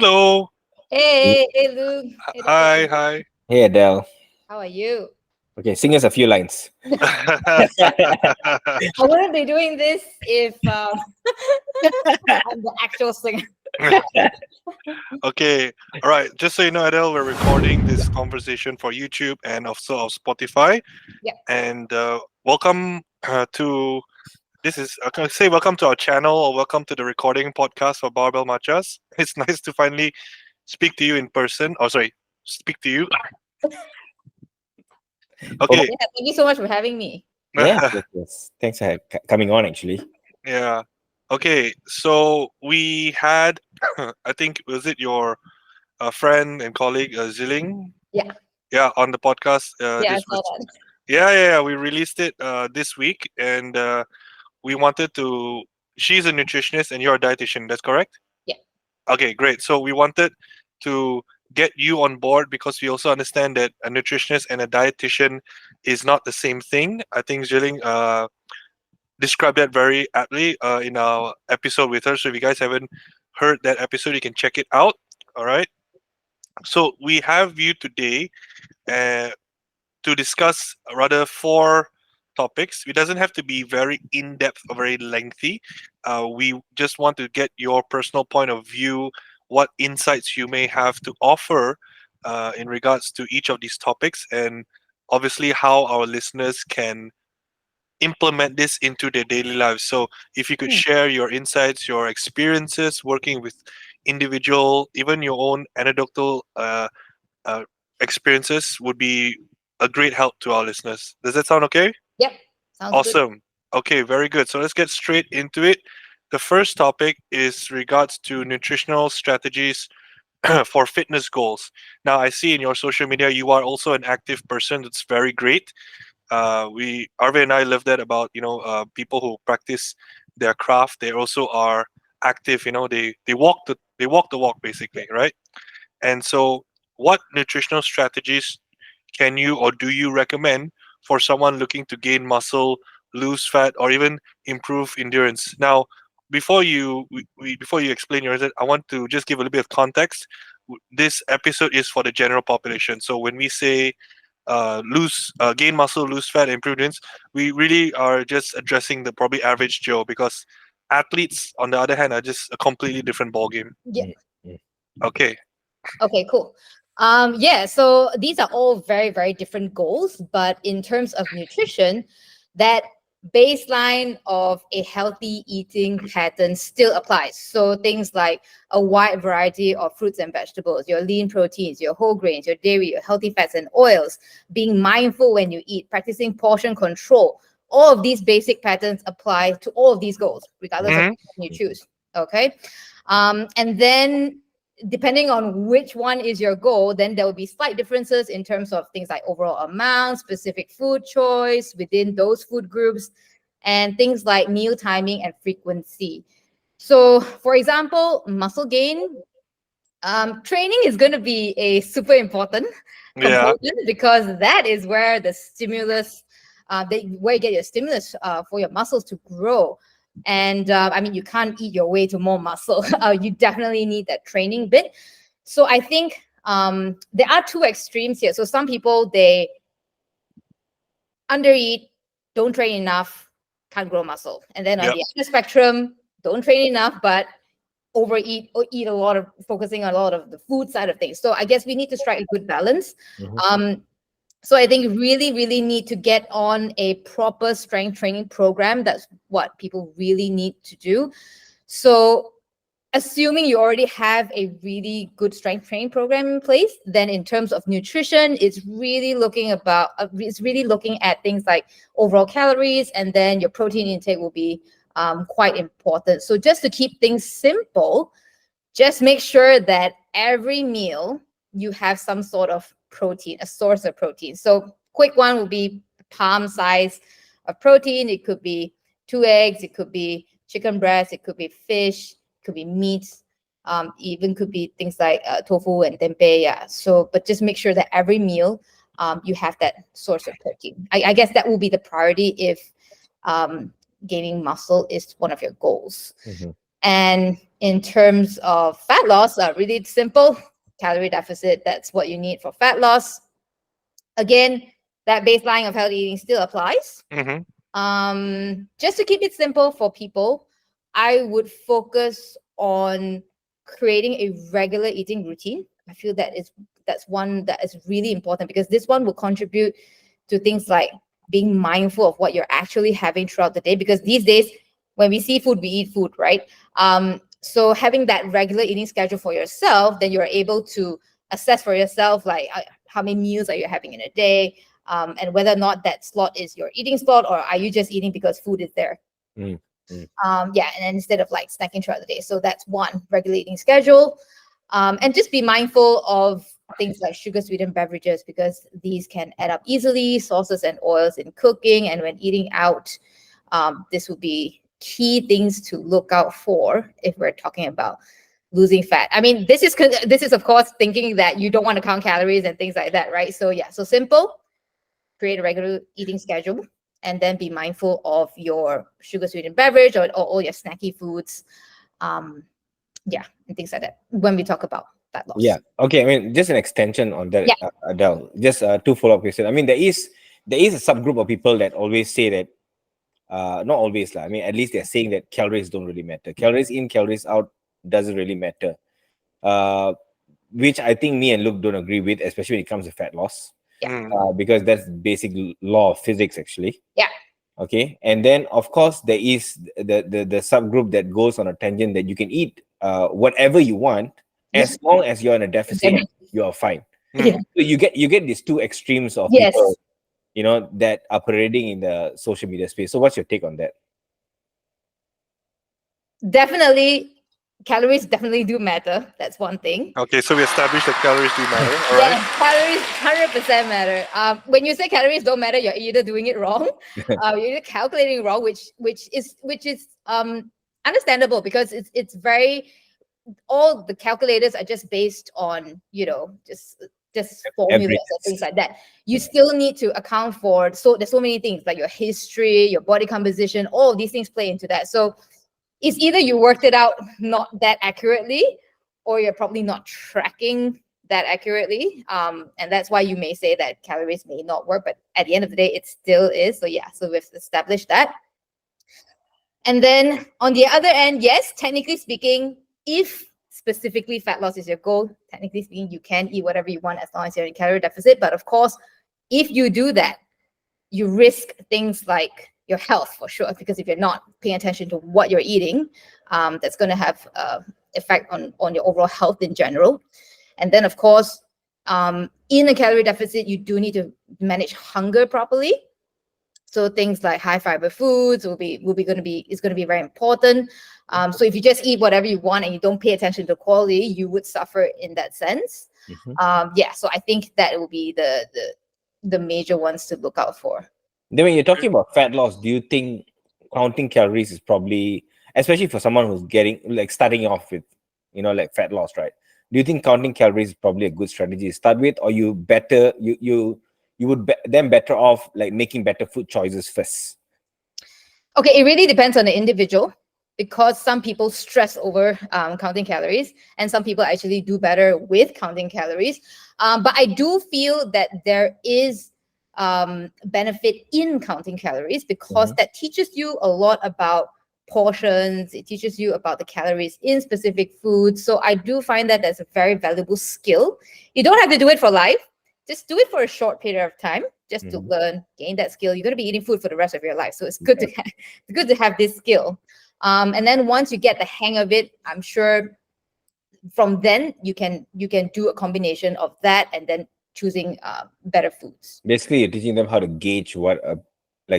Hello. Hey, Luke. Hey, Dr. Hi, Lee. hi. Hey Adele. How are you? Okay, sing us a few lines. I wouldn't be doing this if I'm the actual singer. Okay. All right. Just so you know, Adele, we're recording this conversation for YouTube and also of Spotify. Yeah. And welcome to this is I can say welcome to our channel or welcome to the recording podcast for Barbell Matchas. It's nice to finally speak to you in person. Oh, sorry, speak to you. Oh, Okay. Yeah, thank you so much for having me. yes, yes, yes. Thanks for coming on, actually. Yeah. Okay. So we had, I think, was it your friend and colleague Ziling? Yeah. Yeah, on the podcast. Yeah, I This saw was that. yeah. We released it this week, and we wanted to. She's a nutritionist, and you're a dietitian. That's correct. Yeah. Okay, great. So we wanted to get you on board because we also understand that a nutritionist and a dietitian is not the same thing. I think Ziling described that very aptly in our episode with her. So if you guys haven't heard that episode, you can check it out. All right. So we have you today uh, to discuss rather four topics. It doesn't have to be very in depth or very lengthy. We just want to get your personal point of view, what insights you may have to offer in regards to each of these topics, and obviously how our listeners can implement this into their daily lives. So, if you could Hmm. share your insights, your experiences working with individual, even your own anecdotal uh, experiences, would be a great help to our listeners. Does that sound okay? Yep. Sounds good. Awesome. Okay, very good. So let's get straight into it. The first topic is regards to nutritional strategies for fitness goals. Now, I see in your social media you are also an active person. That's very great. We Arve and I love that about people who practice their craft. They also are active. They walk the walk basically, right? And so, what nutritional strategies can you or do you recommend for someone looking to gain muscle, lose fat, or even improve endurance? Now, before you explain your result, I want to just give a little bit of context. This episode is for the general population. So when we say gain muscle, lose fat, improve endurance, we really are just addressing the probably average Joe because athletes, on the other hand, are just a completely different ballgame. Yeah. Mm, mm. Okay. Okay, cool. Yeah, so these are all very, very different goals, but in terms of nutrition, that baseline of a healthy eating pattern still applies. So things like a wide variety of fruits and vegetables, your lean proteins, your whole grains, your dairy, your healthy fats and oils, being mindful when you eat, practicing portion control. All of these basic patterns apply to all of these goals, regardless of Hmm. which one you choose. Okay. And then depending on which one is your goal, then there will be slight differences in terms of things like overall amount, specific food choice within those food groups, and things like meal timing and frequency. So, for example, muscle gain, training is going to be a super important Yeah. component because that is where the stimulus, where you get your stimulus for your muscles to grow. And I mean, you can't eat your way to more muscle. You definitely need that training bit. So I think there are two extremes here. So some people they undereat, don't train enough, can't grow muscle, and then on Yep. the other spectrum, don't train enough, but overeat or eat a lot of focusing on a lot of the food side of things. So I guess we need to strike a good balance. Mhm. Um, so I think really, really need to get on a proper strength training program. That's what people really need to do. So assuming you already have a really good strength training program in place, then in terms of nutrition, it's really looking at things like overall calories, and then your protein intake will be quite important. So just to keep things simple, just make sure that every meal you have some sort of protein, a source of protein. So quick one will be palm size of protein. It could be 2 eggs, it could be chicken breast, it could be fish, it could be meat, even could be things like tofu and tempeh. Yeah. So, but just make sure that every meal you have that source of protein. I guess that will be the priority if um, gaining muscle is one of your goals. Mhm. And In terms of fat loss, really simple. Calorie deficit, that's what you need for fat loss. Again, that baseline of healthy eating still applies. Just to keep it simple for people, I would focus on creating a regular eating routine. I feel that's one that is really important, because this one will contribute to things like being mindful of what you're actually having throughout the day, because these days when we see food, we eat food, right? So having that regular eating schedule for yourself, then you're able to assess for yourself, like how many meals are you having in a day, and whether or not that slot is your eating slot, or are you just eating because food is there. And then instead of like snacking throughout the day. So that's one, regular eating schedule. And just be mindful of things like sugar sweetened beverages, because these can add up easily, sauces and oils in cooking and when eating out. This would be key things to look out for if we're talking about losing fat. I mean, this is of course thinking that you don't want to count calories and things like that, right? So so simple, create a regular eating schedule, and then be mindful of your sugar sweetened beverage or all your snacky foods, and things like that when we talk about fat loss. Yeah. Okay. I mean, just an extension on that, Yeah. Adele. Just two follow-up questions. I mean, there is a subgroup of people that always say that, not always lah. I mean, at least they're saying that calories don't really matter. Calories in, calories out doesn't really matter. Which I think me and Luke don't agree with, especially when it comes to fat loss. Because that's basic law of physics, actually. Yeah. Okay. And then of course there is the subgroup that goes on a tangent that you can eat whatever you want, as long as you're in a deficit, you are fine. Yeah. So you get these two extremes of Yes. people, that are parading in the social media space. So what's your take on that? Definitely, calories definitely do matter. That's one thing. Okay, so we established that calories do matter. All right. Calories 100% matter. When you say calories don't matter, you're either doing it wrong, you're either calculating wrong, which is understandable, because it's very, all the calculators are just based on just formulas and things like that. You still need to account for there's so many things like your history, your body composition, all of these things play into that. So it's either you worked it out not that accurately, or you're probably not tracking that accurately. And that's why you may say that calories may not work, but at the end of the day, it still is. So so we've established that. And then on the other end, yes, technically speaking, if specifically fat loss is your goal, technically speaking, you can eat whatever you want as long as you're in calorie deficit. But of course, if you do that, you risk things like your health for sure, because if you're not paying attention to what you're eating, that's going to have effect on your overall health in general. And then of course, in a calorie deficit, you do need to manage hunger properly. So things like high fiber foods is going to be very important. So if you just eat whatever you want and you don't pay attention to quality, you would suffer in that sense. So I think that will be the major ones to look out for. Then when you're talking about fat loss, do you think counting calories is probably, especially for someone who's starting off with, like fat loss, right? Do you think counting calories is probably a good strategy to start with, or you would then better off like making better food choices first? Okay, it really depends on the individual, because some people stress over counting calories, and some people actually do better with counting calories. But I do feel that there is benefit in counting calories, because that teaches you a lot about portions. It teaches you about the calories in specific foods. So I do find that that's a very valuable skill. You don't have to do it for life. Just do it for a short period of time, just to learn, gain that skill. You're going to be eating food for the rest of your life, so it's good to have this skill. And then once you get the hang of it, I'm sure from then you can do a combination of that and then choosing better foods. Basically, you're teaching them how to gauge what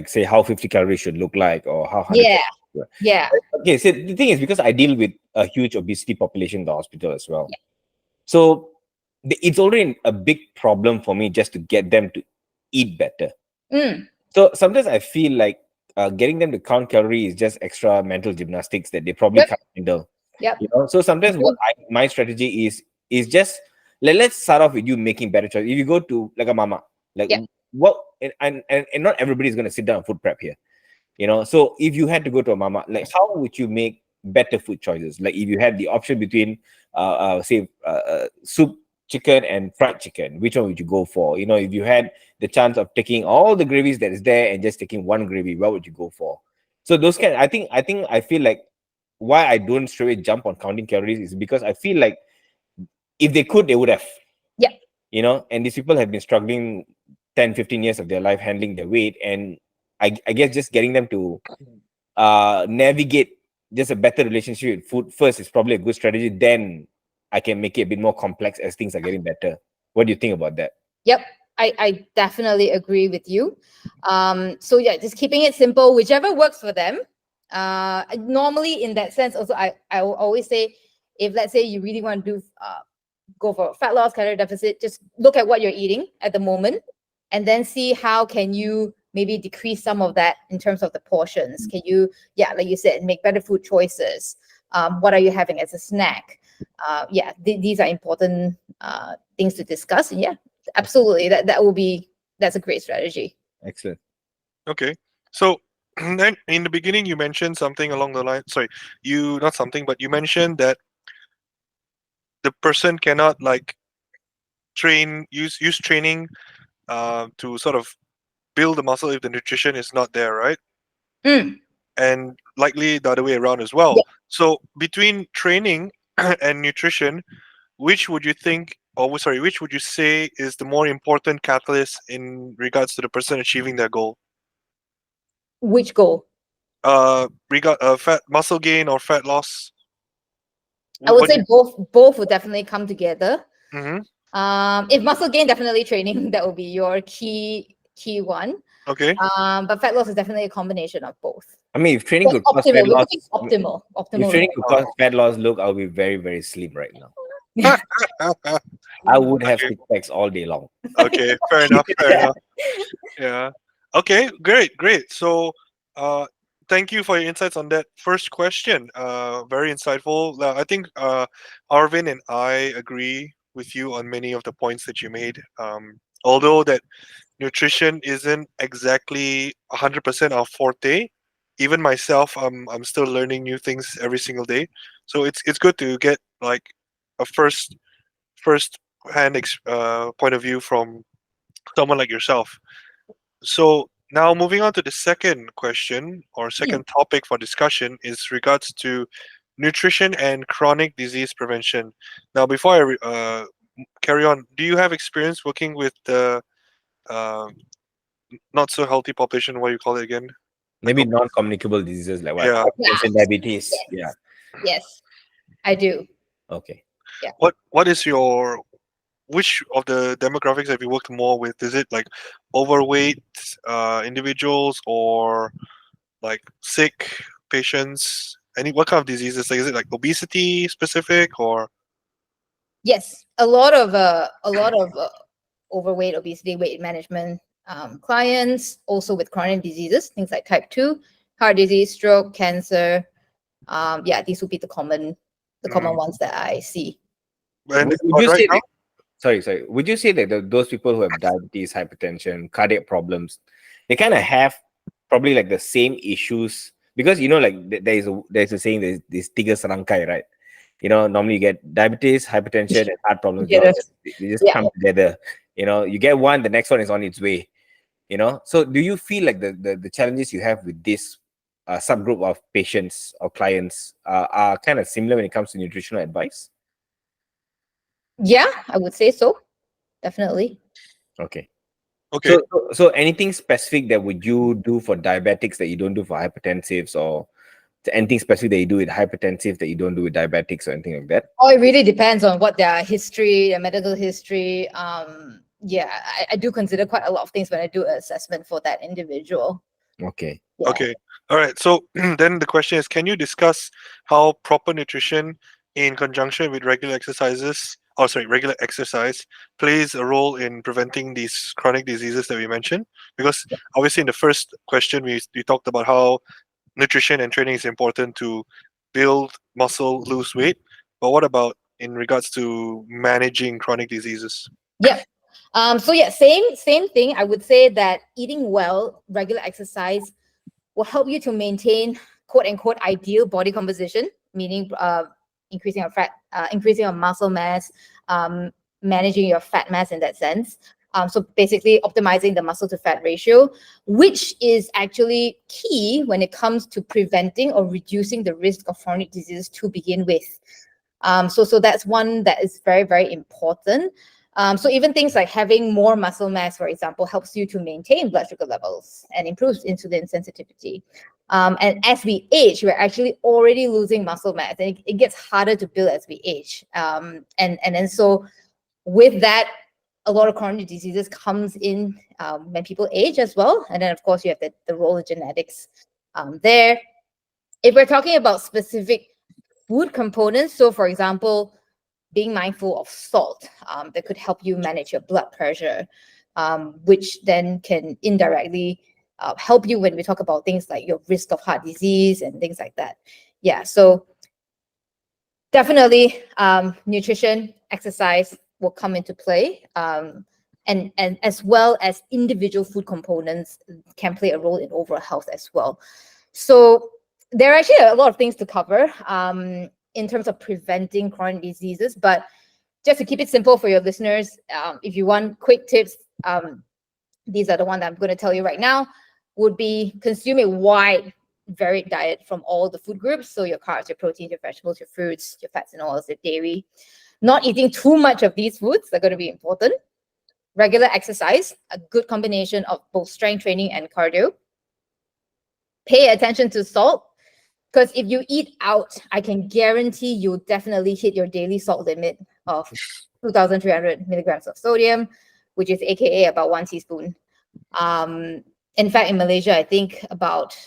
say how 50 calories should look like, or how 100 yeah. Okay, so the thing is, because I deal with a huge obesity population in the hospital as well, Yeah. so it's already a big problem for me just to get them to eat better. So sometimes I feel like getting them to count calories is just extra mental gymnastics that they probably can't handle. So sometimes my strategy is just let's start off with you making better choices. If you go to like a mama, what, and not everybody is going to sit down and food prep here. So if you had to go to a mama, like how would you make better food choices. Like if you had the option between, say, soup chicken and fried chicken, which one would you go for? You know, if you had the chance of taking all the gravies that is there and just taking one gravy, what would you go for? So those kind, I feel like why I don't straight away jump on counting calories is because I feel like if they could, they would have. Yeah. You know, and these people have been struggling 10, 15 years of their life handling their weight. And I guess just getting them to navigate just a better relationship with food first is probably a good strategy. Then I can make it a bit more complex as things are getting better. What do you think about that? Yep, I definitely agree with you. So yeah, just keeping it simple, whichever works for them. Normally in that sense, also I will always say, if let's say you really want to do go for fat loss, calorie deficit, just look at what you're eating at the moment, and then see how can you maybe decrease some of that in terms of the portions. Can you, yeah, like you said, make better food choices? What are you having as a snack? Yeah, these are important things to discuss. And yeah, absolutely, that's a great strategy. Excellent. Okay. So then in the beginning you mentioned something along the line. Sorry, you not something, but you mentioned that the person cannot like use training to sort of build the muscle if the nutrition is not there, right? Mm. And likely the other way around as well. Yeah. So between training and nutrition, which would you think, or sorry, which would you say is the more important catalyst in regards to the person achieving their goal? Which goal? Fat muscle gain or fat loss? I would What do say both would definitely come together. you, If muscle gain, definitely training, that will be your key one. okay. But fat loss is definitely a combination of both. I mean, if training could cause Optimal. fat We're loss, talking optimal. if Optimal. training could cause fat loss, look, I'll be very, very slim right now. I would have Okay. six packs all day long. Okay, fair enough. Fair enough. Yeah. Okay, great. So, thank you for your insights on that first question. Very insightful. I think Arvin and I agree with you on many of the points that you made. Although that nutrition isn't exactly 100% our forte, even myself, I'm still learning new things every single day. So it's good to get like a first hand point of view from someone like yourself. So now moving on to the second question or second topic for discussion is regards to nutrition and chronic disease prevention. Now, before carry on, do you have experience working with the uh, not so healthy population? What do you call it again? Maybe non-communicable diseases like what? Yeah. Hypertension, diabetes. Yes. Yeah. Yes, I do. Okay. What is your which of the demographics have you worked more with? Is it like overweight individuals or like sick patients? Any what kind of diseases? Like, is it like obesity specific or? Yes, a lot of overweight, obesity, weight management clients, also with chronic diseases, things like type 2, heart disease, stroke, cancer. Yeah, these would be the common ones that I see. And Would you right say now, that, sorry, would you say that those people who have diabetes, hypertension, cardiac problems, they kind of have probably like the same issues? Because you know, like there's a saying, there's tiga serangkai, right? You know, normally you get diabetes, hypertension, and heart problems. They just Yeah. come together. You know, you get one, the next one is on its way. You know, so do you feel like the challenges you have with this subgroup of patients or clients are kind of similar when it comes to nutritional advice? Yeah, I would say so. Definitely. Okay. okay, So anything specific that would you do for diabetics that you don't do for hypertensives, or anything specific that you do with hypertensive that you don't do with diabetics or anything like that? Oh, it really depends on what their history, their medical history. Yeah, I do consider quite a lot of things when I do an assessment for that individual. Okay. Yeah. okay, all right. So then the question is, can you discuss how proper nutrition in conjunction with regular exercise plays a role in preventing these chronic diseases that we mentioned? Because obviously in the first question we talked about how nutrition and training is important to build muscle, lose weight. But what about in regards to managing chronic diseases? Yeah. So yeah, same thing. I would say that eating well, regular exercise will help you to maintain quote unquote ideal body composition, meaning increasing your fat, increasing your muscle mass, managing your fat mass in that sense. So basically optimizing the muscle to fat ratio, which is actually key when it comes to preventing or reducing the risk of chronic diseases to begin with. So that's one that is very, very important. So even things like having more muscle mass, for example, helps you to maintain blood sugar levels and improves insulin sensitivity. And as we age, we're actually already losing muscle mass, and it gets harder to build as we age. And then so with that, a lot of chronic diseases comes in when people age as well. And then of course you have the role of genetics there. If we're talking about specific food components, so for example, being mindful of salt, that could help you manage your blood pressure, which then can indirectly help you when we talk about things like your risk of heart disease and things like that. Yeah, so definitely nutrition, exercise will come into play, and as well as individual food components can play a role in overall health as well. So there are actually a lot of things to cover in terms of preventing chronic diseases, but just to keep it simple for your listeners, if you want quick tips, these are the ones that I'm going to tell you right now, would be consume a wide, varied diet from all the food groups. So your carbs, your proteins, your vegetables, your fruits, your fats and oils, your dairy. Not eating too much of these foods are going to be important. Regular exercise, a good combination of both strength training and cardio. Pay attention to salt, because if you eat out, I can guarantee you'll definitely hit your daily salt limit of 2,300 milligrams of sodium, which is AKA about 1 teaspoon. In fact, in Malaysia, I think about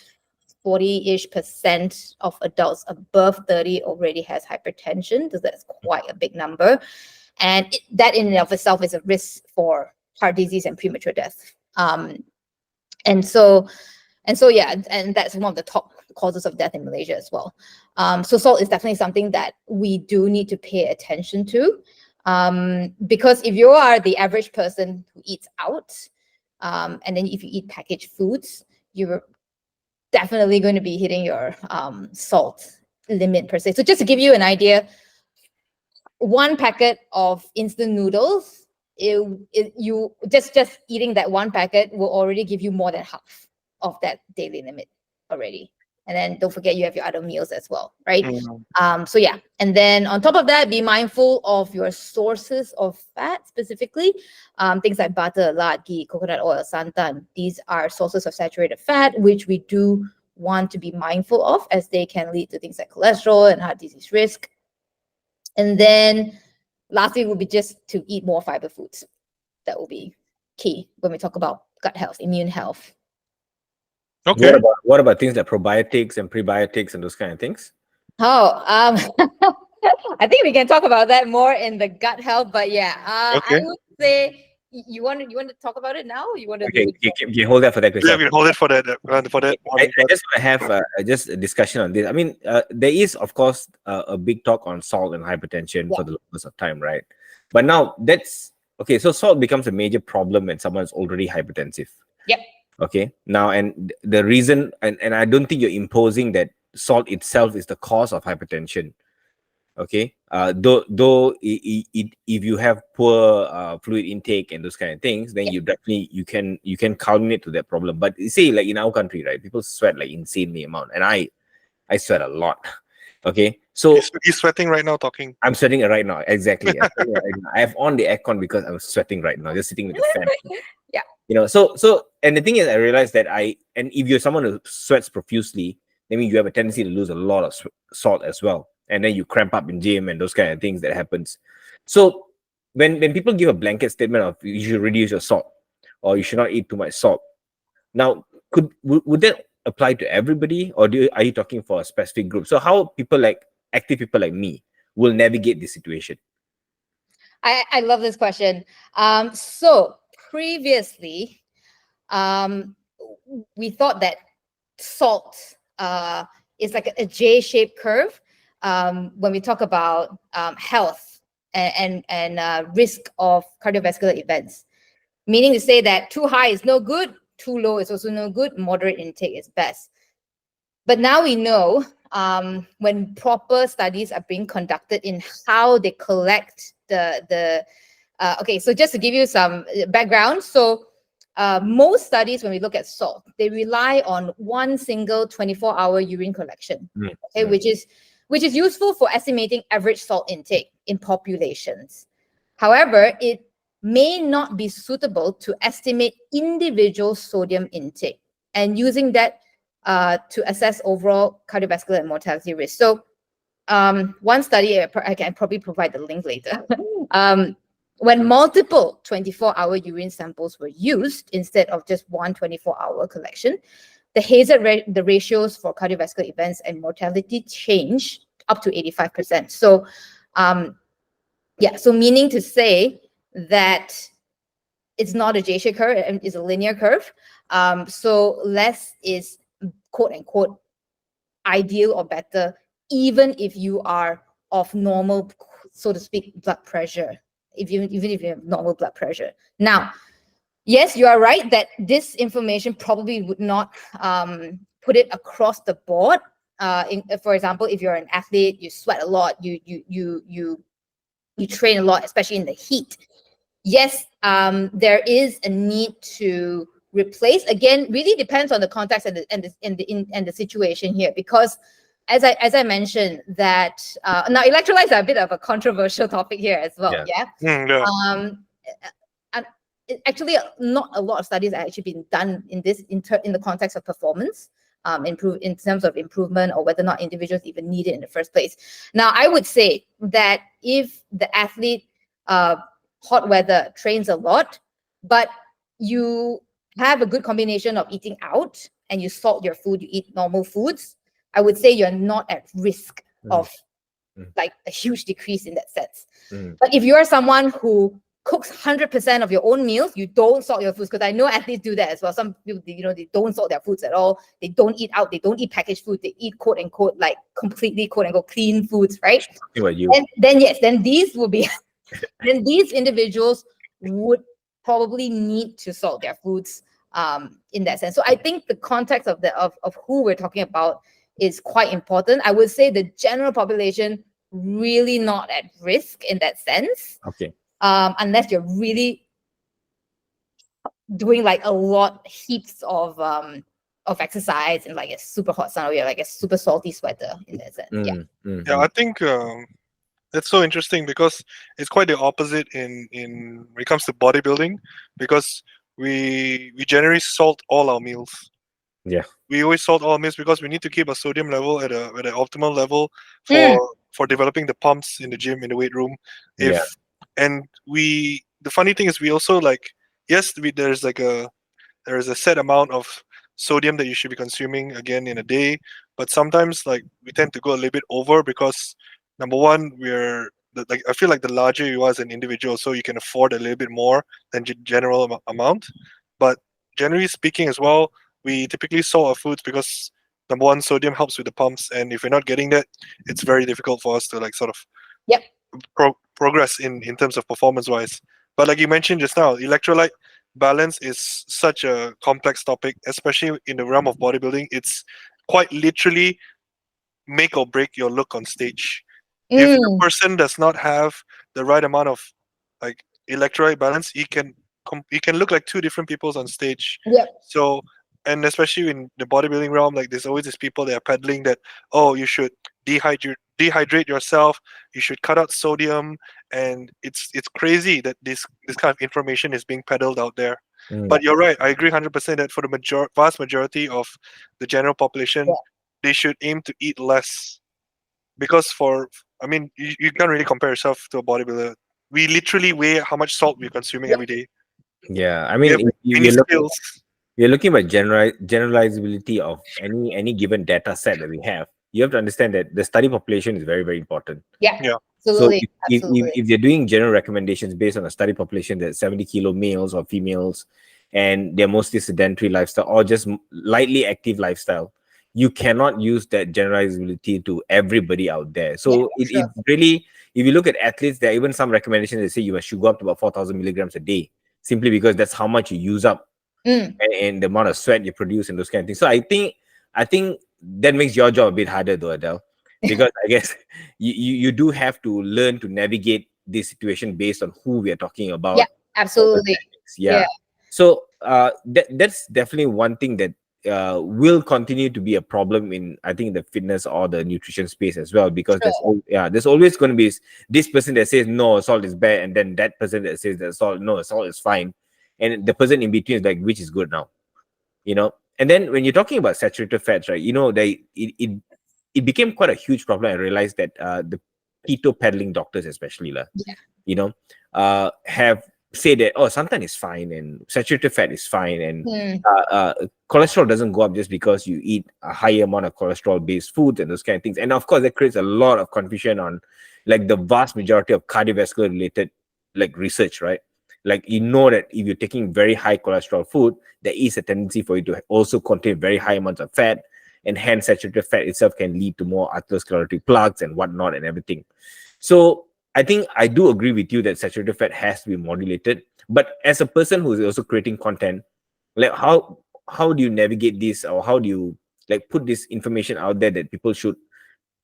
40-ish% of adults above 30 already has hypertension. So that's quite a big number. And that in and of itself is a risk for heart disease and premature death. And so yeah, and that's one of the top causes of death in Malaysia as well. So salt is definitely something that we do need to pay attention to, because if you are the average person who eats out, and then if you eat packaged foods, you're definitely going to be hitting your salt limit per se. So just to give you an idea, one packet of instant noodles, you just eating that one packet will already give you more than half of that daily limit already. And then don't forget you have your other meals as well, right? So yeah, and then on top of that, be mindful of your sources of fat specifically. Things like butter, lard, ghee, coconut oil, santan. These are sources of saturated fat, which we do want to be mindful of, as they can lead to things like cholesterol and heart disease risk. And then lastly will be just to eat more fiber foods. That will be key when we talk about gut health, immune health. Okay. What about things like probiotics and prebiotics and those kind of things? Oh, I think we can talk about that more in the gut health. But yeah, Okay. I would say you want to talk about it now? Or you want to Okay, you hold that for that question. Yeah, we hold it for that. For that. I just want to have just a discussion on this. I mean, there is, of course, a big talk on salt and hypertension for the longest of time, right? But now that's okay. So salt becomes a major problem when someone's already hypertensive. Yep. Okay. Now, and the reason, and I don't think you're imposing that salt itself is the cause of hypertension. Okay. Though if you have poor fluid intake and those kind of things, then you definitely you can culminate to that problem. But you see, like in our country, right, people sweat like insanely amount, and I sweat a lot. Okay, so he's sweating right now talking. I'm sweating right now. Exactly. I have on the aircon because I'm sweating right now, just sitting with the fan. Yeah. You know, so and the thing is, I realized that and if you're someone who sweats profusely, I mean, you have a tendency to lose a lot of salt as well. And then you cramp up in gym and those kind of things that happens. So when people give a blanket statement of you should reduce your salt or you should not eat too much salt, now would that apply to everybody, or are you talking for a specific group? So how people like active people like me will navigate this situation? I love this question. So previously, we thought that salt is like a J-shaped curve. When we talk about health and risk of cardiovascular events, meaning to say that too high is no good, too low is also no good, moderate intake is best. But now we know when proper studies are being conducted in how they collect the okay, so just to give you some background, so most studies, when we look at salt, they rely on one single 24-hour urine collection, okay, which is useful for estimating average salt intake in populations. However, it may not be suitable to estimate individual sodium intake, and using that to assess overall cardiovascular and mortality risk. So one study, I can probably provide the link later. When multiple 24-hour urine samples were used instead of just one 24-hour collection, the hazard the ratios for cardiovascular events and mortality changed up to 85%. So yeah, so meaning to say that it's not a J-shaped curve, it's a linear curve. So less is quote unquote ideal or better, even if you are of normal, so to speak, blood pressure, even if you have normal blood pressure. Now, yes, you are right that this information probably would not put it across the board. For example, if you're an athlete, you sweat a lot, you train a lot, especially in the heat. Yes, there is a need to replace. Again, really depends on the context and the situation here, because as I mentioned that now electrolytes are a bit of a controversial topic here as well. And actually, not a lot of studies are actually been done in this in the context of performance. In terms of improvement, or whether or not individuals even need it in the first place. Now, I would say that if the athlete, hot weather, trains a lot, but you have a good combination of eating out and you salt your food, you eat normal foods, I would say you're not at risk of like a huge decrease in that sense. But if you're someone who cooks 100% of your own meals, you don't salt your foods, because I know athletes do that as well. Some people, they don't salt their foods at all. They don't eat out. They don't eat packaged food. They eat quote unquote like completely quote unquote clean foods, right? And then yes, then these will be, then these individuals would probably need to salt their foods in that sense. So I think the context of who we're talking about is quite important. I would say the general population really not at risk in that sense. Okay. Unless you're really doing like a lot, heaps of exercise in like a super hot sun, or you're like a super salty sweater in that sense. Yeah, I think that's so interesting, because it's quite the opposite in when it comes to bodybuilding, because we generally salt all our meals. Yeah. We always salt all our meals because we need to keep a sodium level at an optimal level for developing the pumps in the gym, in the weight room. And the funny thing is, we also there's a set amount of sodium that you should be consuming again in a day, but sometimes like we tend to go a little bit over, because number one, I feel like the larger you are as an individual, so you can afford a little bit more than general amount. But generally speaking as well, we typically salt our foods because number one, sodium helps with the pumps, and if we're not getting that, it's very difficult for us to like sort of progress in terms of performance wise. But like you mentioned just now, electrolyte balance is such a complex topic, especially in the realm of bodybuilding. It's quite literally make or break your look on stage. If the person does not have the right amount of like electrolyte balance, he can look like two different peoples on stage. So, and especially in the bodybuilding realm, like there's always these people that are peddling that, oh, you should dehydrate yourself, you should cut out sodium, and it's crazy that this kind of information is being peddled out there. But you're right, I agree 100% that for the vast majority of the general population, they should aim to eat less, because you can't really compare yourself to a bodybuilder. We literally weigh how much salt we're consuming every day. Yeah, I We have mean, many skills. we're looking at generalizability of any given data set that we have. You have to understand that the study population is very, very important. So if you're doing general recommendations based on a study population that's 70 kilo males or females, and they're mostly sedentary lifestyle or just lightly active lifestyle, you cannot use that generalizability to everybody out there. So it's really, if you look at athletes, there are even some recommendations that say you should go up to about 4,000 milligrams a day, simply because that's how much you use up and the amount of sweat you produce and those kind of things. So I think that makes your job a bit harder though, Adele, because I guess you do have to learn to navigate this situation based on who we are talking Yeah, about. The absolutely. dynamics, Yeah, yeah. So that's definitely one thing that will continue to be a problem in, I think, the fitness or the nutrition space as well, because true. there's always going to be this person that says no, salt is bad, and then that person that says that salt is fine, and the person in between is like, which is good now, you know. And then when you're talking about saturated fats, right, it became quite a huge problem. I realized that the keto peddling doctors especially Yeah. you know have said that, oh, suntan is fine and saturated fat is fine, and Hmm. cholesterol doesn't go up just because you eat a higher amount of cholesterol based foods and those kind of things. And of course that creates a lot of confusion on like the vast majority of cardiovascular related like research, right? Like, you know, that if you're taking very high cholesterol food, there is a tendency for you to also contain very high amounts of fat, and hence saturated fat itself can lead to more atherosclerotic plaques and whatnot and everything. So I think I do agree with you that saturated fat has to be modulated. But as a person who is also creating content, like how do you navigate this, or how do you like put this information out there that people should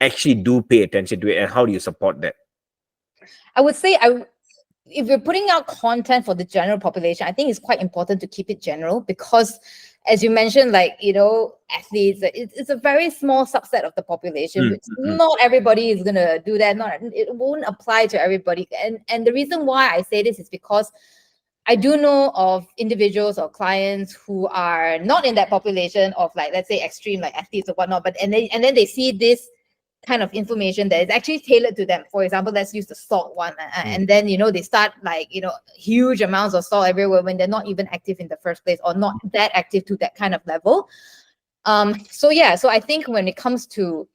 actually do pay attention to it, and how do you support that? I would say if you're putting out content for the general population, I think it's quite important to keep it general because, as you mentioned, like, athletes, it's a very small subset of the population. Mm, Which mm, not everybody is gonna do that. Not it won't apply to everybody. And the reason why I say this is because I do know of individuals or clients who are not in that population of, like, let's say extreme like athletes or whatnot, but and then they see this kind of information that is actually tailored to them. For example, let's use the salt one, and then they start like huge amounts of salt everywhere when they're not even active in the first place, or not that active to that kind of level. So yeah, so I think when it comes to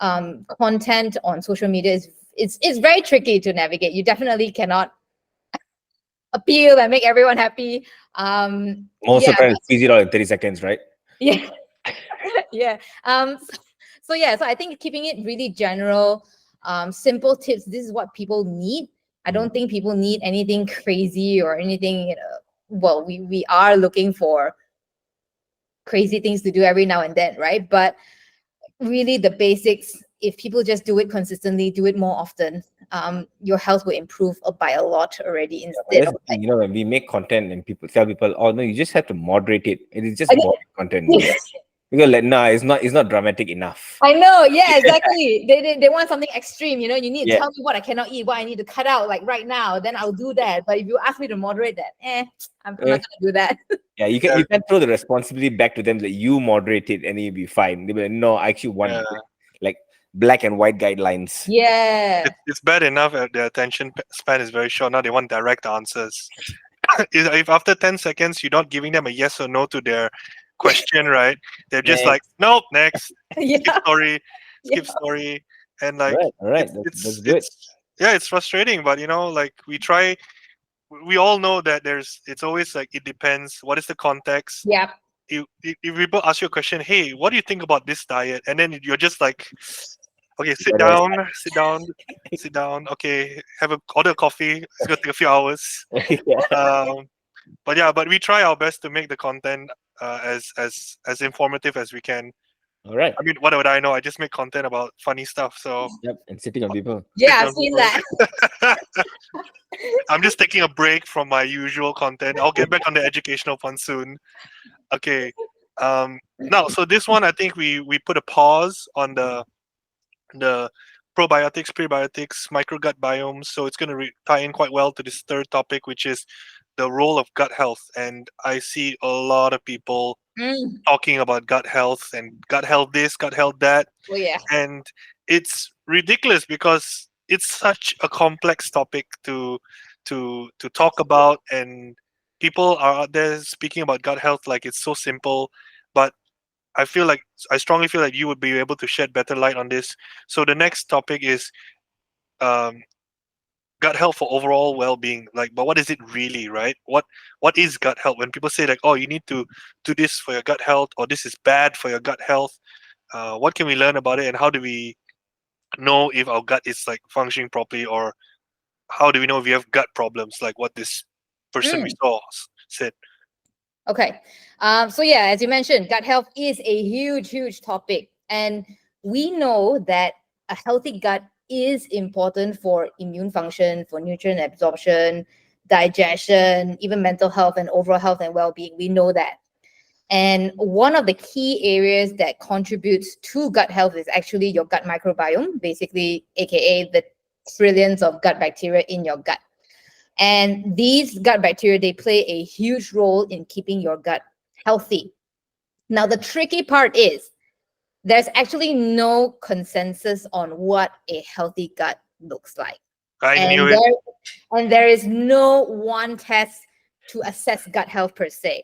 content on social media, it's very tricky to navigate. You definitely cannot appeal and make everyone happy. also Yeah, trying to squeeze it all in 30 seconds, right? yeah, yeah. So yeah, so I think keeping it really general, simple tips. This is what people need. I don't think people need anything crazy or anything. Well, we are looking for crazy things to do every now and then, right? But really, the basics. If people just do it consistently, do it more often, your health will improve by a lot already. But Instead that's of the like, thing, when we make content and people tell people, oh no, you just have to moderate it. It is I just boring content. Because like, nah, it's not dramatic enough. I know, yeah, exactly. They want something extreme, you need to Yeah. tell me what I cannot eat, what I need to cut out like right now, then I'll do that. But if you ask me to moderate that, I'm not gonna do that. Yeah, you can throw the responsibility back to them that you moderate it and you'll be fine. They'll be like, no, I actually want Yeah. like black and white guidelines. Yeah. It's bad enough their attention span is very short. Now they want direct answers. If after 10 seconds you're not giving them a yes or no to their question, right? They're just like, Next. nope, next, skip Yeah. story, Yeah. skip story, and All like right, all right. it's That's it's good. it's yeah, it's frustrating. But like we all know that it's always like it depends. What is the context? Yeah. If people ask you a question, hey, what do you think about this diet? And then you're just like, okay, sit Where do I down, sit down, sit down. Okay, order a coffee. It's gonna take a few hours. start? Yeah. But we try our best to make the content as informative as we can. All right. I mean, what would I know? I just make content about funny stuff. So Yep. And sitting on people. sit Yeah, I've down, seen people. that. I'm just taking a break from my usual content. I'll get back on the educational one soon. Okay. Now, so this one, I think we put a pause on the probiotics, prebiotics, microgut biomes. So it's going to tie in quite well to this third topic, which is the role of gut health. And I see a lot of people Mm. talking about gut health and gut health this, gut health that, Oh yeah. and it's ridiculous because it's such a complex topic to talk about, and people are out there speaking about gut health like it's so simple, but I strongly feel like you would be able to shed better light on this. So the next topic is um, gut health for overall well-being. Like, but what is it really, right? What is gut health? When people say like, oh, you need to do this for your gut health, or this is bad for your gut health, what can we learn about it, and how do we know if our gut is like functioning properly, or how do we know if we have gut problems, like what this person we Mm. saw said? Okay. So yeah, as you mentioned, gut health is a huge topic. And we know that a healthy gut is important for immune function, for nutrient absorption, digestion, even mental health and overall health and well-being. We know that. And one of the key areas that contributes to gut health is actually your gut microbiome, basically, AKA the trillions of gut bacteria in your gut. And these gut bacteria, they play a huge role in keeping your gut healthy. Now, the tricky part is there's actually no consensus on what a healthy gut looks like. I knew And it. there is no one test to assess gut health per se.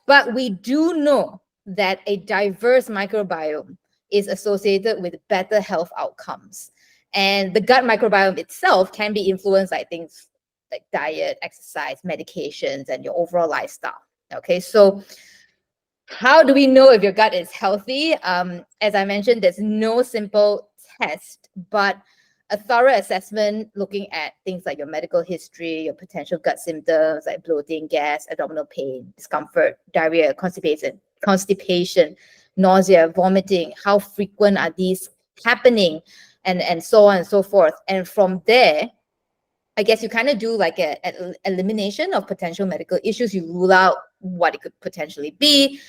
But we do know that a diverse microbiome is associated with better health outcomes. And the gut microbiome itself can be influenced by things like diet, exercise, medications, and your overall lifestyle. Okay, so how do we know if your gut is healthy? As I mentioned, there's no simple test, but a thorough assessment looking at things like your medical history, your potential gut symptoms like bloating, gas, abdominal pain, discomfort, diarrhea, constipation, nausea, vomiting. How frequent are these happening? And so on and so forth. And from there, I guess you kind of do like an elimination of potential medical issues. You rule out what it could potentially be.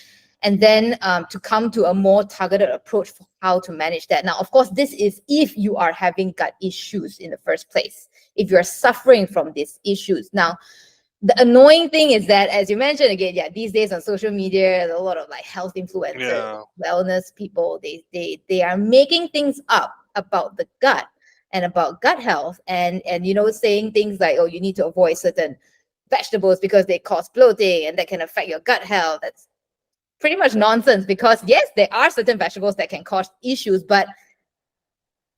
And then to come to a more targeted approach for how to manage that. Now, of course, this is if you are having gut issues in the first place, if you're suffering from these issues. Now, the annoying thing is that, as you mentioned again, yeah, these days on social media, there's a lot of like health influencers, Yeah. wellness people. They are making things up about the gut and about gut health, and saying things like, oh, you need to avoid certain vegetables because they cause bloating and that can affect your gut health. That's pretty much nonsense, because yes, there are certain vegetables that can cause issues, but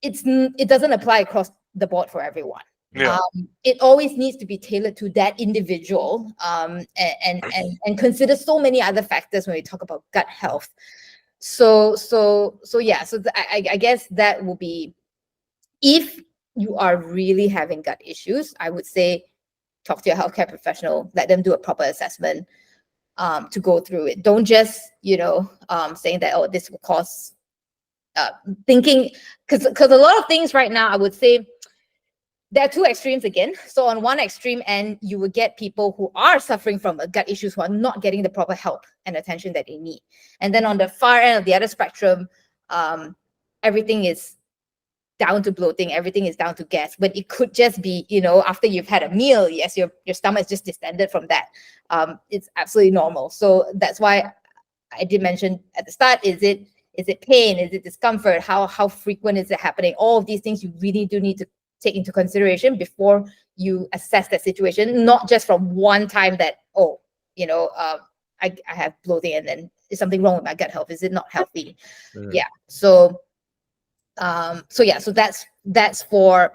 it doesn't apply across the board for everyone. Yeah. It always needs to be tailored to that individual, and consider so many other factors when we talk about gut health. So yeah, I guess that will be, if you are really having gut issues, I would say talk to your healthcare professional, let them do a proper assessment to go through it. Don't just saying that, oh, this will cause thinking, because a lot of things right now, I would say there are two extremes again. So on one extreme end, you will get people who are suffering from gut issues who are not getting the proper help and attention that they need. And then on the far end of the other spectrum, everything is down to bloating, everything is down to gas. But it could just be, after you've had a meal, yes, your stomach is just distended from that. It's absolutely normal. So that's why I did mention at the start, is it pain? Is it discomfort? How frequent is it happening? All of these things you really do need to take into consideration before you assess that situation, not just from one time that, I have bloating and then is something wrong with my gut health? Is it not healthy? Yeah. So that's for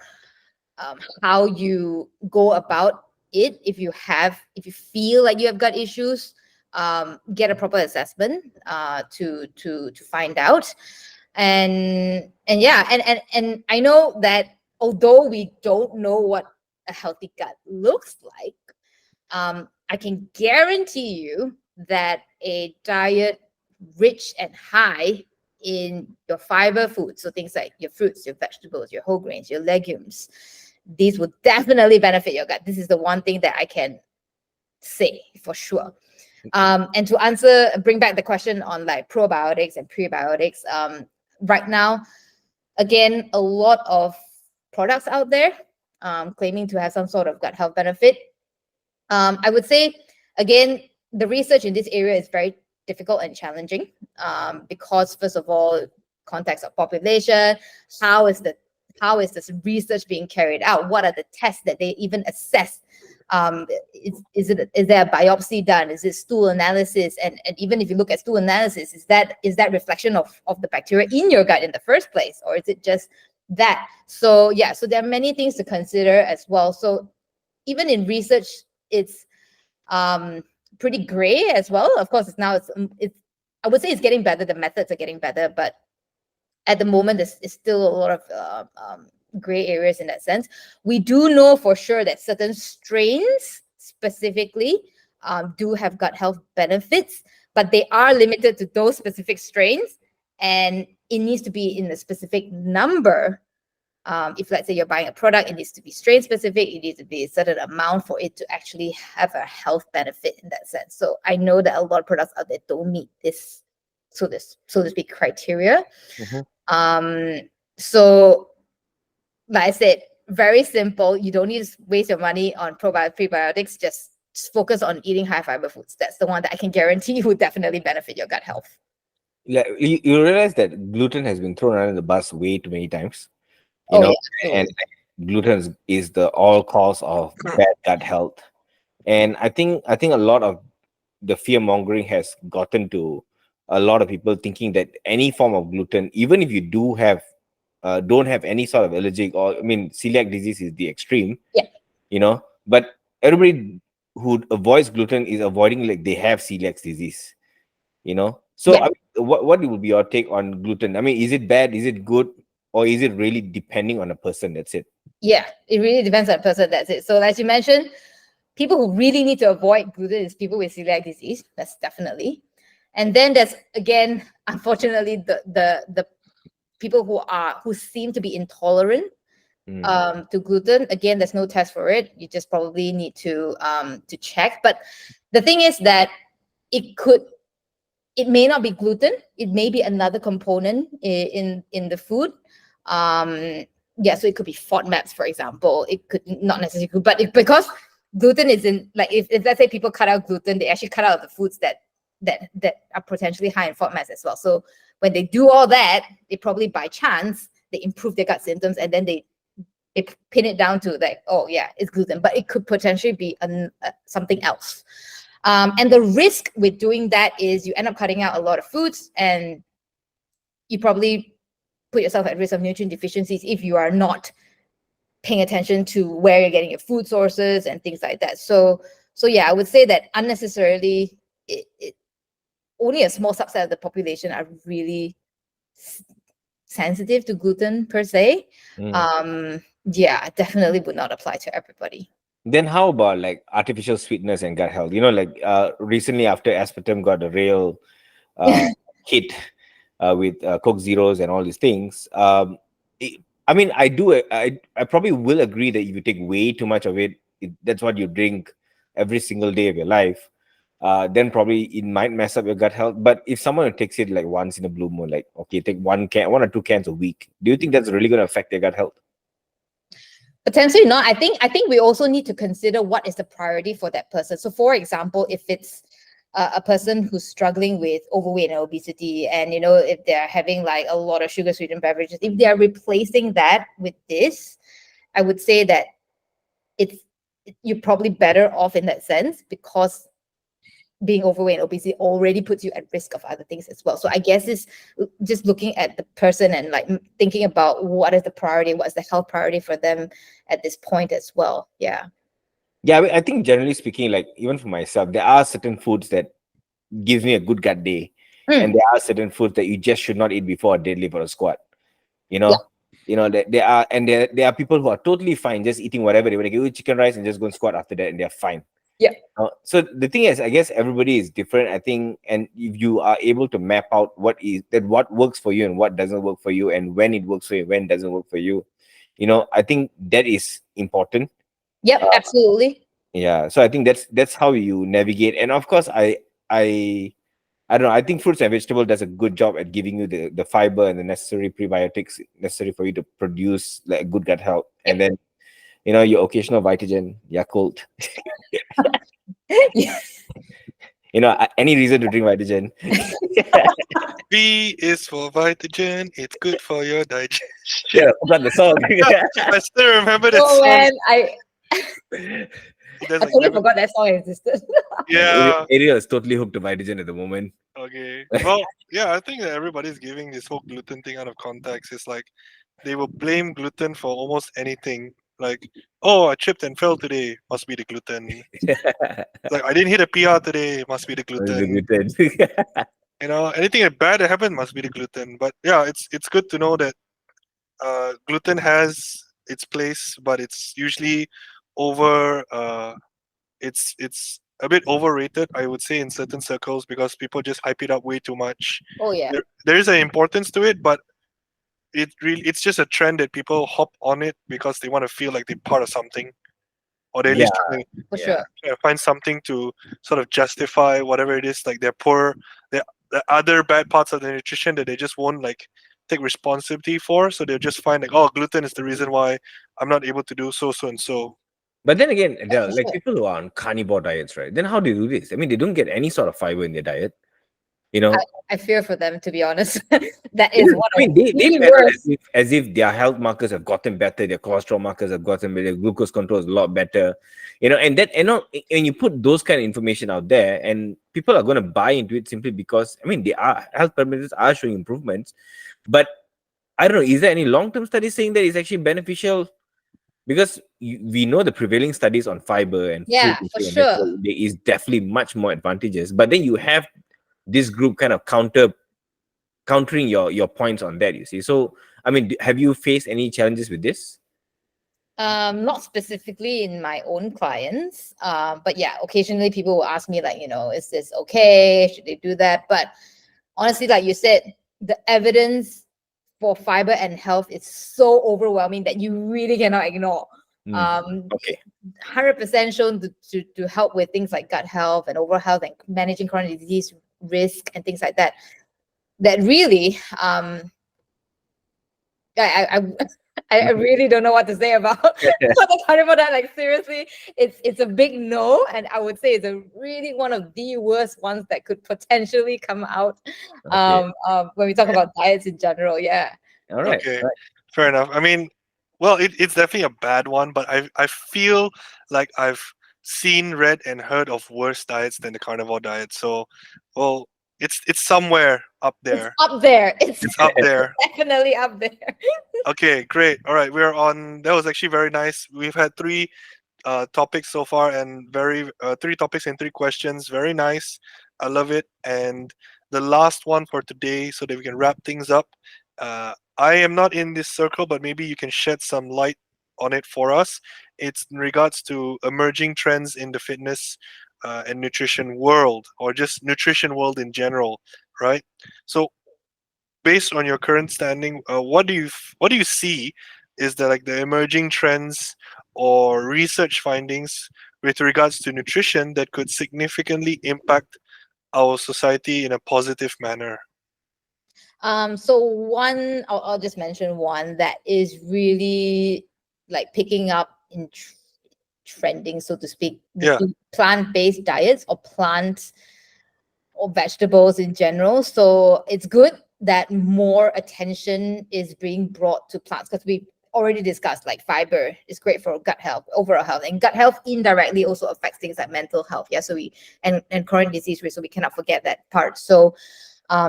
how you go about it. If you feel like you have gut issues, get a proper assessment to find out. And I know that although we don't know what a healthy gut looks like, I can guarantee you that a diet rich and high in your fiber food, so things like your fruits, your vegetables, your whole grains, your legumes, these will definitely benefit your gut. This is the one thing that I can say for sure. And to bring back the question on like probiotics and prebiotics, right now, again, a lot of products out there claiming to have some sort of gut health benefit. I would say, again, the research in this area is very difficult and challenging, because first of all, context of population, how is this research being carried out? What are the tests that they even assess? Is there a biopsy done? Is it stool analysis? And even if you look at stool analysis, is that reflection of the bacteria in your gut in the first place, or is it just that? So yeah, so there are many things to consider as well. So even in research, it's pretty gray as well. Of course, it's I would say it's getting better. The methods are getting better, but at the moment, there's still a lot of gray areas in that sense. We do know for sure that certain strains specifically do have gut health benefits, but they are limited to those specific strains, and it needs to be in a specific number. If let's say you're buying a product, it needs to be strain specific, it needs to be a certain amount for it to actually have a health benefit in that sense. So I know that a lot of products out there don't meet this, so to speak, criteria. Mhm. So like I said, very simple. You don't need to waste your money on prebiotics. Just focus on eating high fiber foods. That's the one that I can guarantee will definitely benefit your gut health. Yeah, you realize that gluten has been thrown under the bus way too many times, you Oh know, yeah, and absolutely. gluten is the all cause of bad gut health. And I think a lot of the fear mongering has gotten to a lot of people thinking that any form of gluten, even if you don't have any sort of allergic, or I mean celiac disease is the extreme, Yeah. but everybody who avoids gluten is avoiding like they have celiac disease. So Yeah. I mean, what would be your take on gluten? I mean, is it bad, is it good, or is it really depending on a person? That's it. Yeah, it really depends on the person. That's it. So, as you mentioned, people who really need to avoid gluten is people with celiac disease. That's definitely. And then there's again, unfortunately, the people who seem to be intolerant to gluten. Again, there's no test for it. You just probably need to check. But the thing is that it may not be gluten. It may be another component in the food. Yeah, so it could be FODMAPs, for example. It could not necessarily, but because gluten is in, like, if let's say people cut out gluten, they actually cut out the foods that are potentially high in FODMAPs as well. So when they do all that, they probably by chance they improve their gut symptoms, and then they pin it down to like, oh yeah, it's gluten, but it could potentially be something else. And the risk with doing that is you end up cutting out a lot of foods, and you probably put yourself at risk of nutrient deficiencies if you are not paying attention to where you're getting your food sources and things like that. So yeah, I would say that unnecessarily, only a small subset of the population are really sensitive to gluten per se. Yeah, definitely would not apply to everybody. Then how about like artificial sweetness and gut health? Like recently after aspartame got a real uh, hit with Coke Zeros and all these things. I mean, I probably will agree that if you take way too much of it, that's what you drink every single day of your life. Then probably it might mess up your gut health. But if someone takes it like once in a blue moon, like okay, take one or two cans a week, do you think that's really going to affect their gut health? Potentially not. I think we also need to consider what is the priority for that person. So, for example, if it's a person who's struggling with overweight and obesity, and if they're having like a lot of sugar sweetened beverages, if they are replacing that with this, I would say that it's you're probably better off in that sense, because being overweight and obesity already puts you at risk of other things as well. So I guess it's just looking at the person and like thinking about what is the priority, what's the health priority for them at this point as well. Yeah. Yeah, I think generally speaking, like even for myself, there are certain foods that gives me a good gut day, and there are certain foods that you just should not eat before a deadlift or a squat. You Yeah. know, there are people who are totally fine just eating whatever they want. They can eat chicken rice and just go and squat after that, and they're fine. Yeah. So the thing is, I guess everybody is different. I think, and if you are able to map out what works for you and what doesn't work for you, and when it works for you, when it doesn't work for you, I think that is important. Yep, absolutely. Yeah, so I think that's how you navigate. And of course, I don't know, I think fruits and vegetable does a good job at giving you the fiber and the necessary prebiotics necessary for you to produce like a good gut health. And then your occasional Vitagen, Yakult. Yeah. Any reason to drink Vitagen. V is for Vitagen. It's good for your digestion. Yeah, I forgot the song. I still remember that Oh song. man, I There's like totally forgot that song existed. yeah. Ariel is totally hooked to Vitagen at the moment. Okay. Well, yeah, I think that everybody's giving this whole gluten thing out of context. It's like they will blame gluten for almost anything. Like, oh, I tripped and fell today. Must be the gluten. Like, I didn't hit a PR today. Must be the gluten. Anything bad that happened must be the gluten. But yeah, it's good to know that gluten has its place, but it's usually over. It's a bit overrated, I would say, in certain circles because people just hype it up way too much. Oh yeah, There is an importance to it, but it's just a trend that people hop on it because they want to feel like they're part of something, or they're at Yeah, least for yeah. sure. trying to find something to sort of justify whatever it is, like their poor, the other bad parts of the nutrition that they just won't like take responsibility for. So they'll just find like, oh, gluten is the reason why I'm not able to do so and so. But then again, Yeah, for like sure. people who are on carnivore diets, right? Then how do they do this? I mean, they don't get any sort of fiber in their diet. You know, I fear for them, to be honest. That yeah, is one I mean, of they the peddle worst. as if their health markers have gotten better, their cholesterol markers have gotten better, their glucose control is a lot better. And that when you put those kind of information out there, and people are going to buy into it simply because they are health parameters are showing improvements, but I don't know, is there any long-term studies saying that it's actually beneficial? Because we know the prevailing studies on fiber and fruit Yeah, and for vegetable, sure. there is definitely much more advantages. But then you have this group kind of countering your points on that. You see, so I mean, have you faced any challenges with this? Not specifically in my own clients. But yeah, occasionally people will ask me like, is this okay? Should they do that? But honestly, like you said, the evidence for fiber and health is so overwhelming that you really cannot ignore. Okay. 100% shown to help with things like gut health and overall health and managing chronic disease risk and things like that. That really, I really don't know what to say about the carnivore diet. Like seriously, it's a big no, and I would say it's a really one of the worst ones that could potentially come out. Okay. When we talk about diets in general, yeah. All right. Okay, All right. fair enough. I mean, well, it's definitely a bad one, but I feel like I've seen, read, and heard of worse diets than the carnivore diet. So, well, it's somewhere up It's there. up there. It's It's up there. definitely up there. Okay, great. All right, we're on. That was actually very nice. We've had three topics so far, and three topics and three questions. Very nice. I love it. And the last one for today, so that we can wrap things up. I am not in this circle, but maybe you can shed some light on it for us. It's in regards to emerging trends in the fitness and nutrition world, or just nutrition world in general, right? So, based on your current standing, what do you see is the emerging trends or research findings with regards to nutrition that could significantly impact our society in a positive manner? So one, I'll just mention one that is really like picking up in trending, so to speak, would Yeah. be plant-based diets or plants or vegetables in general. So it's good that more attention is being brought to plants because we already discussed like fiber is great for gut health, overall health, and gut health indirectly also affects things like mental health. Yeah, so and chronic disease risk. So we cannot forget that part. So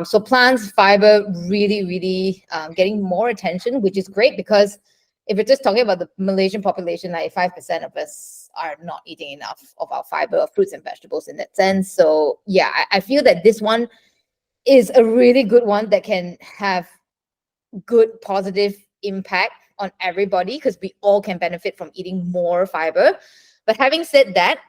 so plants, fiber, really, really getting more attention, which is great because if we're just talking about the Malaysian population, 95% of us are not eating enough of our fiber, fruits and vegetables in that sense. So yeah, I feel that this one is a really good one that can have good positive impact on everybody because we all can benefit from eating more fiber. But having said that,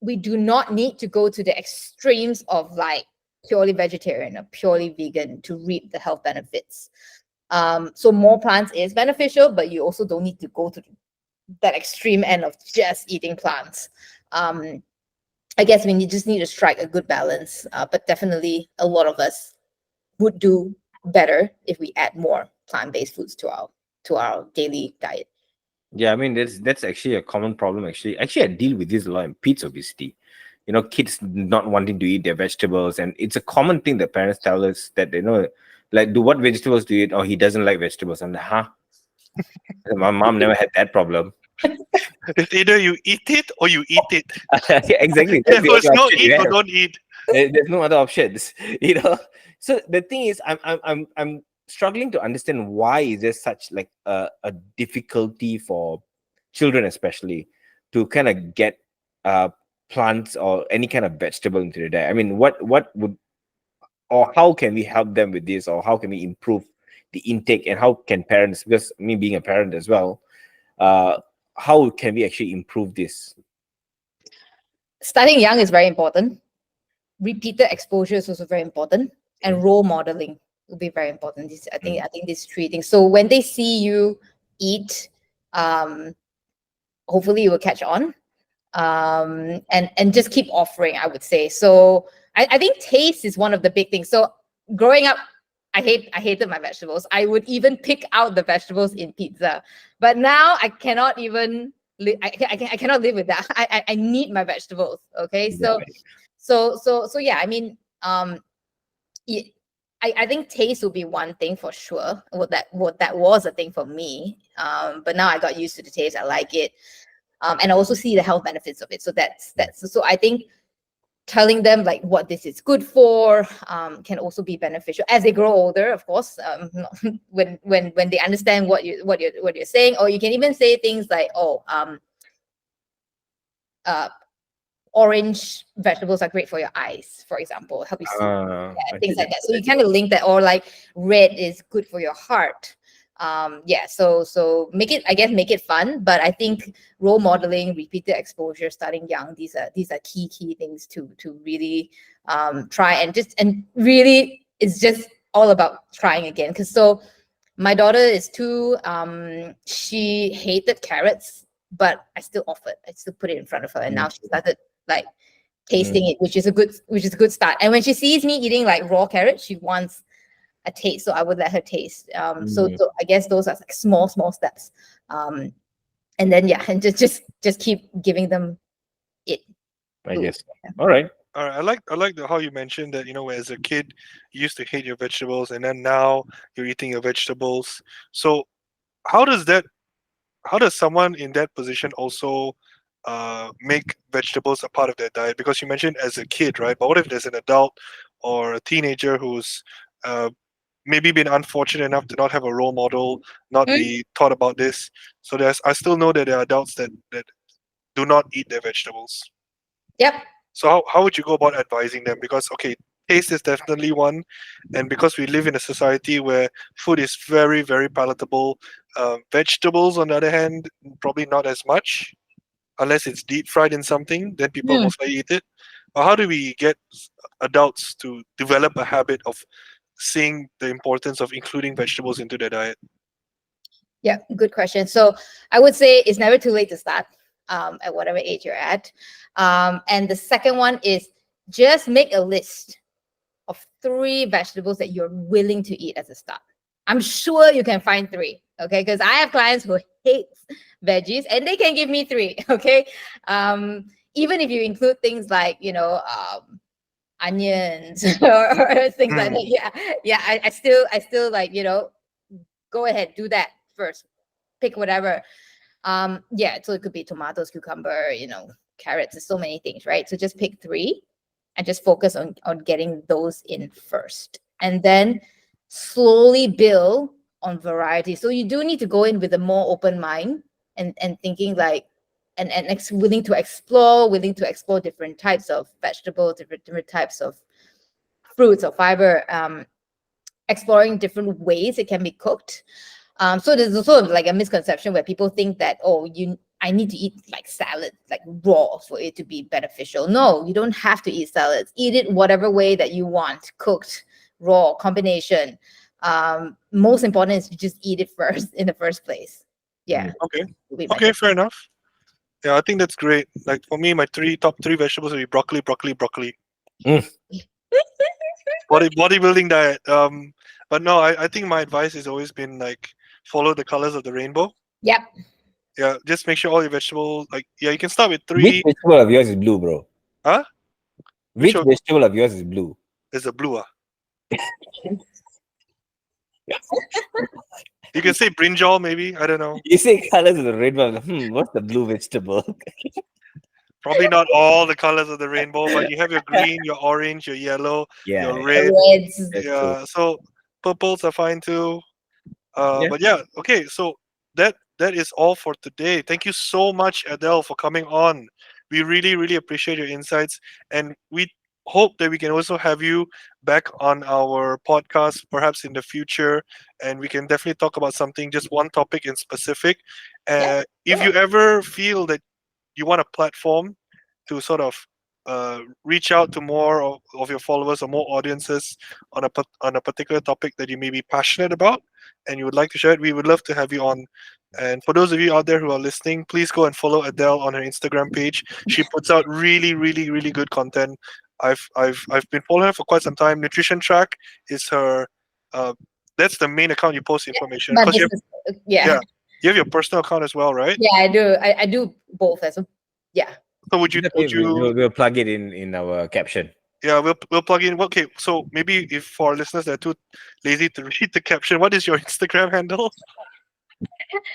we do not need to go to the extremes of like purely vegetarian or purely vegan to reap the health benefits. So more plants is beneficial, but you also don't need to go to that extreme end of just eating plants. I guess you just need to strike a good balance. But definitely, a lot of us would do better if we add more plant-based foods to our daily diet. Yeah, I mean that's actually a common problem. Actually, I deal with this a lot in kids obesity. Kids not wanting to eat their vegetables, and it's a common thing that parents tell us that like, do what vegetables do you eat? Oh, he doesn't like vegetables. I'm like, huh? My mom never had that problem. It's either you eat it or you eat it. Yeah, exactly. That's the There's only no option eat you or have. don't eat. There's no other options. So the thing is, I'm struggling to understand why is there such like a difficulty for children, especially, to kind of get uh plants or any kind of vegetable into their diet. I mean, what would, or how can we help them with this, or how can we improve the intake, and how can parents, because me being a parent as well, how can we actually improve this? starting young is very important. Repeated exposure is also very important, and role modeling will be very important. I think these three things. So when they see you eat, hopefully you will catch on, and just keep offering, I would say. So I think taste is one of the big things. So growing up, I hated my vegetables. I would even pick out the vegetables in pizza, but now I cannot even I cannot live with that. I need my vegetables. Okay, so Right. so yeah, I mean, it, I think taste will be one thing for sure. What that was a thing for me. But now I got used to the taste. I like it. And I also see the health benefits of it. So that's so I think telling them like what this is good for can also be beneficial as they grow older, of course. When they understand what you're saying, or you can even say things like, uh, orange vegetables are great for your eyes, for example, help you see, I things see like that. that. So you kind of link that, or like red is good for your heart. So make it fun, but I think role modeling, repeated exposure, starting young, these are key things to really try, and really it's just all about trying again. Because so my daughter is 2. She hated carrots, but I still put it in front of her, and now she started like tasting it, which is a good start. And when she sees me eating like raw carrot, she wants a taste, so I would let her taste. So I guess those are like small steps. And then and just keep giving them it. I Food. guess. All right. All right, I like how you mentioned that as a kid you used to hate your vegetables and then now you're eating your vegetables. So how does that how does someone in that position also make vegetables a part of their diet? Because you mentioned as a kid, right? But what if there's an adult or a teenager who's uh, maybe been unfortunate enough to not have a role model, not Mm, be taught about this? So I still know that there are adults that do not eat their vegetables. yep. So how would you go about advising them? Because okay, taste is definitely one, and because we live in a society where food is very very palatable, vegetables on the other hand probably not as much unless it's deep fried in something. Then people Mm, most likely eat it. But how do we get adults to develop a habit of seeing the importance of including vegetables into their diet? yeah, good question. So I would say it's never too late to start, at whatever age you're at. And the second one is just make a list of 3 vegetables that you're willing to eat as a start. I'm sure you can find 3, okay? Because I have clients who hate veggies and they can give me 3, okay? Even if you include things like, onions or things like Hmm. that. Yeah. I still like, go ahead, do that first. Pick whatever. So it could be tomatoes, cucumber, carrots, there's so many things, right? So just pick 3 and just focus on getting those in first, and then slowly build on variety. So you do need to go in with a more open mind, and thinking like, and willing to explore different types of vegetables, different types of fruits or fiber, exploring different ways it can be cooked. So there's also like a misconception where people think that, I need to eat like salad, like raw, for it to be beneficial. No, you don't have to eat salads. Eat it whatever way that you want, cooked, raw, combination. Most important is to just eat it first in the first place. Yeah, Okay. will be my Okay, take. fair enough. Yeah, I think that's great. Like for me, my top three vegetables would be broccoli, broccoli, broccoli. Mm. Bodybuilding diet. But no, I think my advice has always been like follow the colors of the rainbow. Yep. Yeah, just make sure all your vegetables like you can start with Which 3. vegetable of yours is blue, bro? Huh? Which Which one vegetable of yours is blue? is a blue? You can say brinjal maybe. I don't know. You say colors of the rainbow. I'm like, what's the blue vegetable? Probably not all the colors of the rainbow, but you have your green, your orange, your yellow, Yeah, your yeah, red. Reds. that's true. Yeah, so purples are fine too. Yeah. But yeah, okay. So that is all for today. Thank you so much, Adele, for coming on. We really really appreciate your insights, and we hope that we can also have you back on our podcast, perhaps in the future, and we can definitely talk about something, just one topic in specific. Yep. If you Sure. ever feel that you want a platform to sort of reach out to more of your followers or more audiences on a particular topic that you may be passionate about and you would like to share it, we would love to have you on. And for those of you out there who are listening, please go and follow Adele on her Instagram page. She puts out really, really, really good content. I've been following her for quite some time. Nutrition Track is her. Uh, that's the main account you post information But because this is, yeah, yeah, you have your personal account as well, right? yeah, I do. I do both as well. Yeah. So would you It's okay, would you we'll plug it in our caption. yeah, we'll plug in. Okay, so maybe if for our listeners that are too lazy to read the caption, what is your Instagram handle?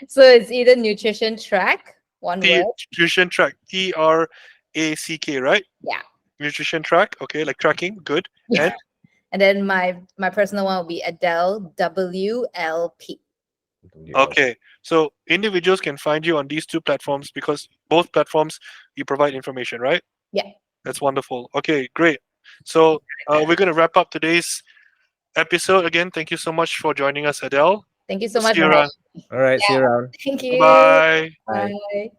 So it's either nutrition track, one T word. Nutrition Track, TRACK, right? Yeah. Nutrition Track, okay, like tracking, good. Yeah. And And then my personal one will be Adele WLP. okay, so individuals can find you on these two platforms because both platforms you provide information, right? Yeah. That's wonderful. Okay, great. So we're gonna wrap up today's episode. Again, thank you so much for joining us, Adele. Thank you so See much you for having around. me. All right, see you around. Thank Bye you. bye. Bye. Bye.